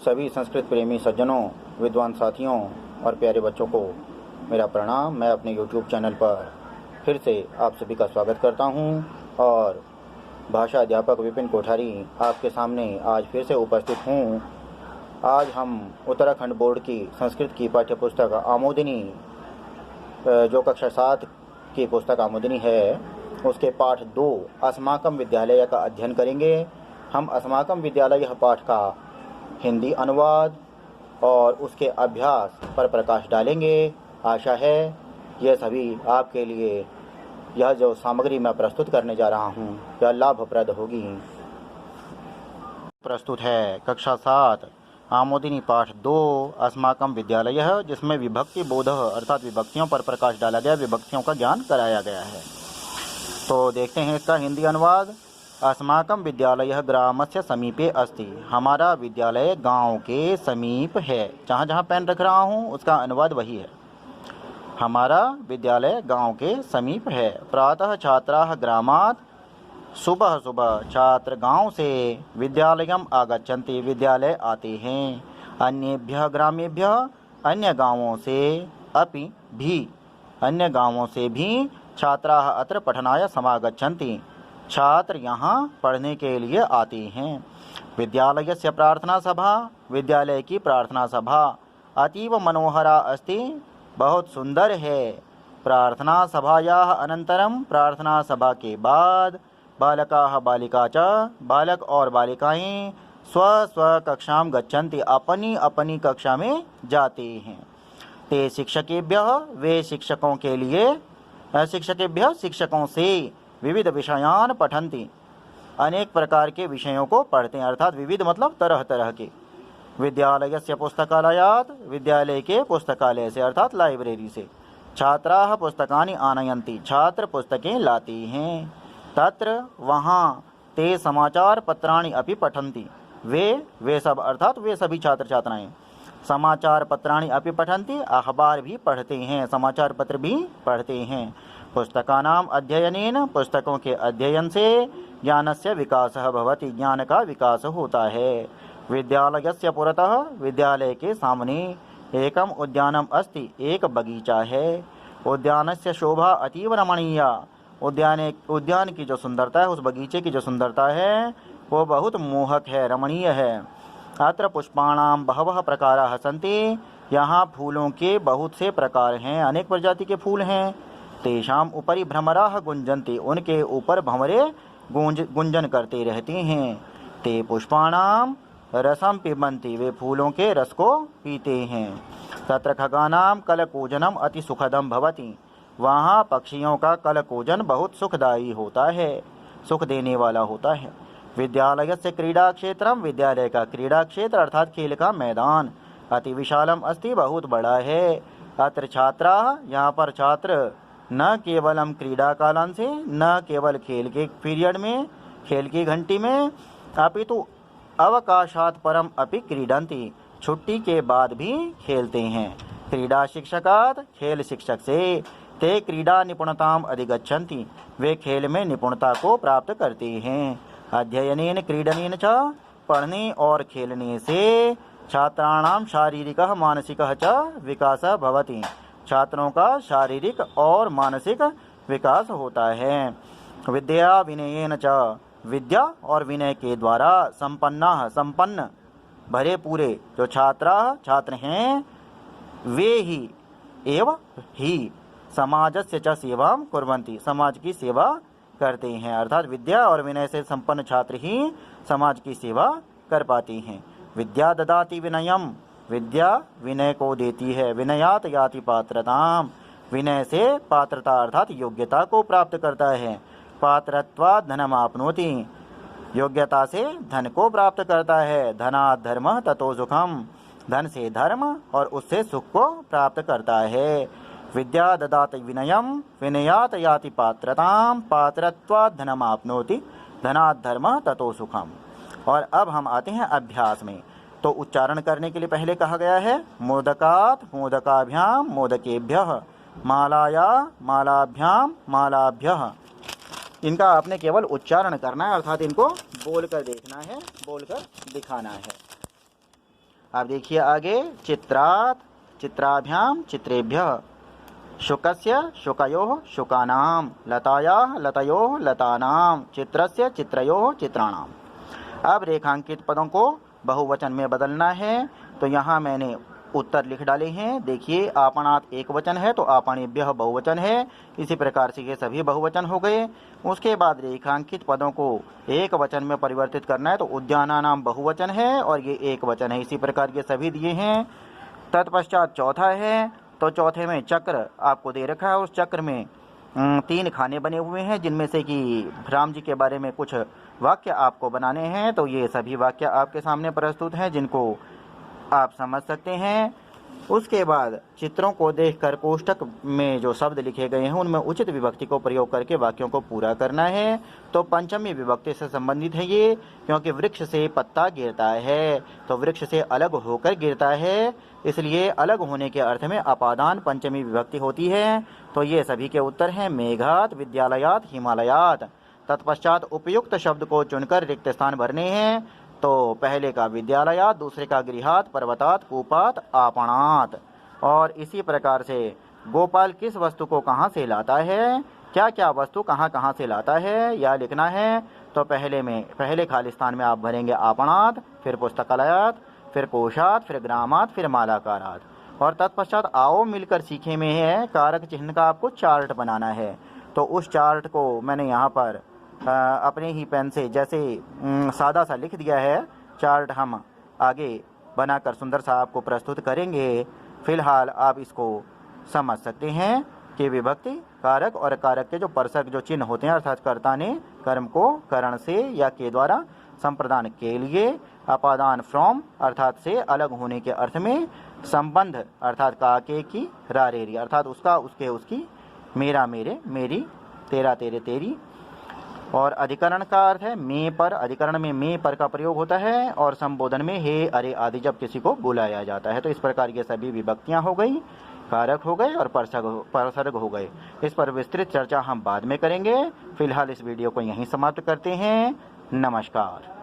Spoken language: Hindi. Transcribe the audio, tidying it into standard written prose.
सभी संस्कृत प्रेमी सज्जनों, विद्वान साथियों और प्यारे बच्चों को मेरा प्रणाम। मैं अपने YouTube चैनल पर फिर से आप सभी का स्वागत करता हूं और भाषा अध्यापक विपिन कोठारी आपके सामने आज फिर से उपस्थित हूं। आज हम उत्तराखंड बोर्ड की संस्कृत की पाठ्य पुस्तक आमोदिनी, जो कक्षा 7 की पुस्तक आमोदिनी है, उसके पाठ 2 अस्माकम विद्यालय का अध्ययन करेंगे। हम अस्माकम विद्यालय पाठ का हिंदी अनुवाद और उसके अभ्यास पर प्रकाश डालेंगे। आशा है यह सभी आपके लिए यह जो सामग्री मैं प्रस्तुत करने जा रहा हूँ यह लाभप्रद होगी। प्रस्तुत है कक्षा 7 आमोदिनी पाठ 2 अस्माकम विद्यालय, जिसमें विभक्ति बोध अर्थात विभक्तियों पर प्रकाश डाला गया, विभक्तियों का ज्ञान कराया गया है। तो देखते हैं इसका हिंदी अनुवाद। अस्माकं विद्यालयः ग्रामस्य समीपे अस्ति। हमारा विद्यालय गांव के समीप है। जहाँ जहाँ पेन रख रहा हूँ उसका अनुवाद वही है। हमारा विद्यालय गांव के समीप है। प्रातः छात्राः ग्रामात्, सुबह सुबह छात्र गांव से विद्यालयम आगच्छन्ति, विद्यालय आते हैं। अन्येभ्यः ग्रामेभ्यः, अन्य गांवों से, अपि भी, अन्य गांवों से भी छात्राः अत्र पठनाय समागच्छन्ति, छात्र यहाँ पढ़ने के लिए आते हैं। विद्यालयस्य प्रार्थना सभा, विद्यालय की प्रार्थना सभा अतीव मनोहरा अस्ति, बहुत सुंदर है। प्रार्थना सभायाः अनन्तरं, प्रार्थना सभा के बाद, बालकाः बालिका च, बालक और बालिकाएं स्व स्व कक्षां गच्छन्ति, अपनी अपनी कक्षा में जाते हैं। ते शिक्षकेभ्यः, वे शिक्षकों के लिए, शिक्षकेभ्यः शिक्षकों से विविध विषयान पठन्ति, अनेक प्रकार के विषयों को पढ़ते हैं, अर्थात विविध मतलब तरह तरह के। विद्यालयस्य पुस्तकालयात्, विद्यालय के पुस्तकालय से अर्थात लाइब्रेरी से। छात्राः पुस्तकानि आनयन्ति, छात्र पुस्तकें लाते हैं। तत्र वहाँ, ते समाचार पत्राणि अपि पठन्ति, वे सब अर्थात वे सभी छात्र छात्राएं समाचार पत्राणि अपि पठन्ति, अखबार भी पढ़ते हैं, समाचार पत्र भी पढ़ते हैं। पुस्तकानाम अध्ययनेन, पुस्तकों के अध्ययन से ज्ञानस्य विकासः भवति, ज्ञान का विकास होता है। विद्यालयस्य पुरतः, विद्यालय के सामने एकम उद्यानम अस्ति, एक बगीचा है। उद्यानस्य शोभा अतीव रमणीया, उद्यान की जो सुंदरता है, उस बगीचे की जो सुंदरता है वो बहुत मोहक है, रमणीय है। अत्र पुष्पाणाम बहवः प्रकाराः सन्ति, यहाँ फूलों के बहुत से प्रकार हैं, अनेक प्रजाति के फूल हैं। तेषाम उपरि भ्रमराः गुंजन्ति, उनके ऊपर भंवरे गुंजन करते रहते हैं। ते पुष्पाणाम रसम पिबन्ति, वे फूलों के रस को पीते हैं। तत्र खगानाम कलकूजनम अति सुखदम भवति, वहाँ पक्षियों का कलकूजन बहुत सुखदायी होता है, सुख देने वाला होता है। विद्यालयस्य क्रीडा क्षेत्रम, विद्यालय का क्रीडा क्षेत्र अर्थात खेल का मैदान अति विशालम अस्ति, बहुत बड़ा है। अत्र छात्राः, यहाँ पर छात्र न केवलम क्रीडा कालां से, न केवल खेल के पीरियड में, खेल की घंटी में, अपितु अवकाशात् परम अपि क्रीडन्ति, छुट्टी के बाद भी खेलते हैं। क्रीडा शिक्षकात्, खेल शिक्षक से। ते क्रीडा निपुणताम अधिगच्छन्ति, वे खेल में निपुणता को प्राप्त करते हैं। अध्ययनेन क्रीडनेन च, पढ़ने और खेलने से छात्राणाम शारीरिकः मानसिकः च विकासः भवति, छात्रों का शारीरिक और मानसिक विकास होता है। विद्या विनयेन च, विद्या और विनय के द्वारा संपन्नाः, संपन्न भरे पूरे जो छात्र हैं, वे ही एव ही समाजस्य च सेवां कुर्वन्ति, समाज की सेवा करते हैं, अर्थात विद्या और विनय से संपन्न छात्र ही समाज की सेवा कर पाते हैं। विद्या ददाति विनयम, विद्या विनय को देती है। विनयात याति पात्रताम, विनय से पात्रता अर्थात योग्यता को प्राप्त करता है। पात्रत्वात् धनम आपनोति, योग्यता से धन को प्राप्त करता है। धनात् धर्मः ततो सुखम, धन से धर्म और उससे सुख को प्राप्त करता है। विद्या ददाति विनयम, विनयात याति पात्रताम, पात्रत्वात् धनम आपनोति, धनात् धर्मः ततो सुखम। और अब हम आते हैं अभ्यास में। तो उच्चारण करने के लिए पहले कहा गया है मोदकात्, मोदकाभ्याम, मोदकेभ्यः, मालाया, मालाभ्याम, मालाभ्यः। इनका आपने केवल उच्चारण करना है, अर्थात इनको बोलकर देखना है, बोलकर दिखाना है। अब देखिए आगे, चित्रात् चित्राभ्याम चित्रेभ्यः, शुकस्य शुकयोः शुकानां, लतायाः लतयोः लतानां, चित्रस्य चित्रयोः चित्राणाम। अब रेखांकित पदों को बहुवचन में बदलना है, तो यहाँ मैंने उत्तर लिख डाले हैं। देखिए, आपणात एक वचन है तो आपणेभ्यः बहुवचन है, इसी प्रकार से ये सभी बहुवचन हो गए। उसके बाद रेखांकित पदों को एक वचन में परिवर्तित करना है, तो उद्यानानाम बहुवचन है और ये एक वचन है, इसी प्रकार ये सभी दिए हैं। तत्पश्चात चौथा है, तो चौथे में चक्र आपको दे रखा है, उस चक्र में 3 खाने बने हुए हैं, जिनमें से कि राम जी के बारे में कुछ वाक्य आपको बनाने हैं। तो ये सभी वाक्य आपके सामने प्रस्तुत हैं, जिनको आप समझ सकते हैं। उसके बाद चित्रों को देखकर कोष्ठक में जो शब्द लिखे गए हैं उनमें उचित विभक्ति को प्रयोग करके वाक्यों को पूरा करना है। तो पंचमी विभक्ति से संबंधित है ये, क्योंकि वृक्ष से पत्ता गिरता है तो वृक्ष से अलग होकर गिरता है, इसलिए अलग होने के अर्थ में अपादान पंचमी विभक्ति होती है। तो ये सभी के उत्तर हैं, मेघात, विद्यालयात, हिमालयात। तत्पश्चात उपयुक्त शब्द को चुनकर रिक्त स्थान भरने हैं। तो पहले का विद्यालयात, दूसरे का गृहात, पर्वतात, कूपात, आपणात। और इसी प्रकार से गोपाल किस वस्तु को कहाँ से लाता है, क्या क्या वस्तु कहाँ कहाँ से लाता है, यह लिखना है। तो पहले खाली स्थान में आप भरेंगे आपणात, फिर पुस्तकालयात, फिर कोशात, फिर ग्रामात, फिर मालाकारात। और तत्पश्चात आओ मिलकर सीखे में है, कारक चिन्ह का आपको चार्ट बनाना है। तो उस चार्ट को मैंने यहाँ पर अपने ही पेन से जैसे सादा सा लिख दिया है। चार्ट हम आगे बनाकर सुंदर सा आपको प्रस्तुत करेंगे। फिलहाल आप इसको समझ सकते हैं कि विभक्ति, कारक और कारक के जो परसक जो चिन्ह होते हैं, अर्थात कर्ता ने कर्म को करण से या के द्वारा संप्रदान के लिए, अपादान फ्रॉम अर्थात से अलग होने के अर्थ में, संबंध अर्थात का के की, रारेरी अर्थात उसका उसके उसकी, मेरा मेरे मेरी, तेरा तेरे तेरी। और अधिकरण का अर्थ है मैं पर, अधिकरण में मैं पर का प्रयोग होता है। और संबोधन में हे, अरे आदि जब किसी को बुलाया जाता है। तो इस प्रकार ये सभी विभक्तियां हो गई, कारक हो गए और परसर्ग हो गए। इस पर विस्तृत चर्चा हम बाद में करेंगे। फिलहाल इस वीडियो को यहीं समाप्त करते हैं। नमस्कार।